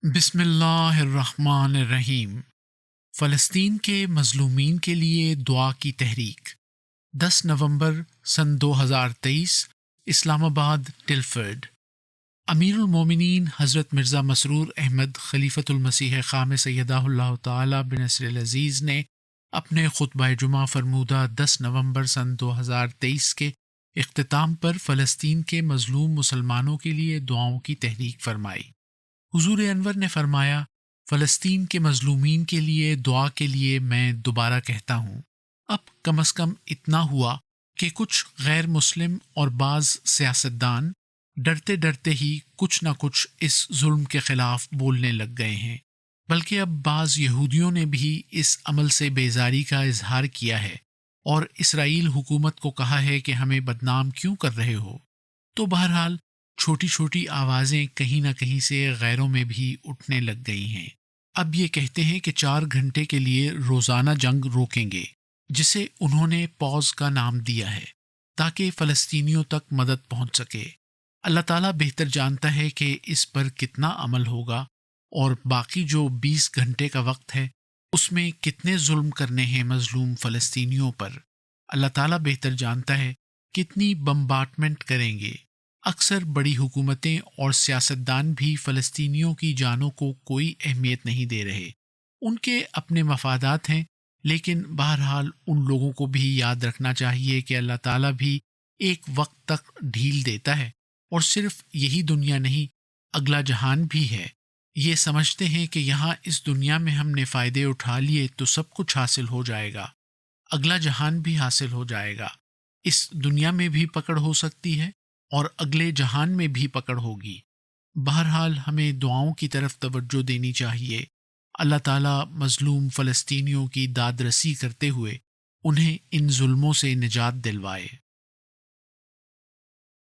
بسم اللہ الرحمن الرحیم۔ فلسطین کے مظلومین کے لیے دعا کی تحریک، 10 نومبر سن 2023، اسلام آباد ٹلفرڈ۔ امیر المومنین حضرت مرزا مسرور احمد خلیفۃ المسیح خام سیدہ اللہ تعالی بنصر العزیز نے اپنے خطبہ جمعہ فرمودہ 10 نومبر سن 2023 کے اختتام پر فلسطین کے مظلوم مسلمانوں کے لیے دعاؤں کی تحریک فرمائی۔ حضور انور نے فرمایا، فلسطین کے مظلومین کے لیے دعا کے لیے میں دوبارہ کہتا ہوں۔ اب کم از کم اتنا ہوا کہ کچھ غیر مسلم اور بعض سیاستدان ڈرتے ڈرتے ہی کچھ نہ کچھ اس ظلم کے خلاف بولنے لگ گئے ہیں، بلکہ اب بعض یہودیوں نے بھی اس عمل سے بیزاری کا اظہار کیا ہے اور اسرائیل حکومت کو کہا ہے کہ ہمیں بدنام کیوں کر رہے ہو۔ تو بہرحال چھوٹی چھوٹی آوازیں کہیں نہ کہیں سے غیروں میں بھی اٹھنے لگ گئی ہیں۔ اب یہ کہتے ہیں کہ 4 گھنٹے کے لیے روزانہ جنگ روکیں گے، جسے انہوں نے پوز کا نام دیا ہے، تاکہ فلسطینیوں تک مدد پہنچ سکے۔ اللہ تعالیٰ بہتر جانتا ہے کہ اس پر کتنا عمل ہوگا اور باقی جو 20 گھنٹے کا وقت ہے اس میں کتنے ظلم کرنے ہیں مظلوم فلسطینیوں پر۔ اللہ تعالیٰ بہتر جانتا ہے کتنی بمبارڈمنٹ کریں گے۔ اکثر بڑی حکومتیں اور سیاستدان بھی فلسطینیوں کی جانوں کو کوئی اہمیت نہیں دے رہے۔ ان کے اپنے مفادات ہیں، لیکن بہرحال ان لوگوں کو بھی یاد رکھنا چاہیے کہ اللہ تعالیٰ بھی ایک وقت تک ڈھیل دیتا ہے، اور صرف یہی دنیا نہیں، اگلا جہان بھی ہے۔ یہ سمجھتے ہیں کہ یہاں اس دنیا میں ہم نے فائدے اٹھا لیے تو سب کچھ حاصل ہو جائے گا، اگلا جہان بھی حاصل ہو جائے گا۔ اس دنیا میں بھی پکڑ ہو سکتی ہے اور اگلے جہان میں بھی پکڑ ہوگی۔ بہرحال ہمیں دعاؤں کی طرف توجہ دینی چاہیے۔ اللہ تعالیٰ مظلوم فلسطینیوں کی داد رسی کرتے ہوئے انہیں ان ظلموں سے نجات دلوائے۔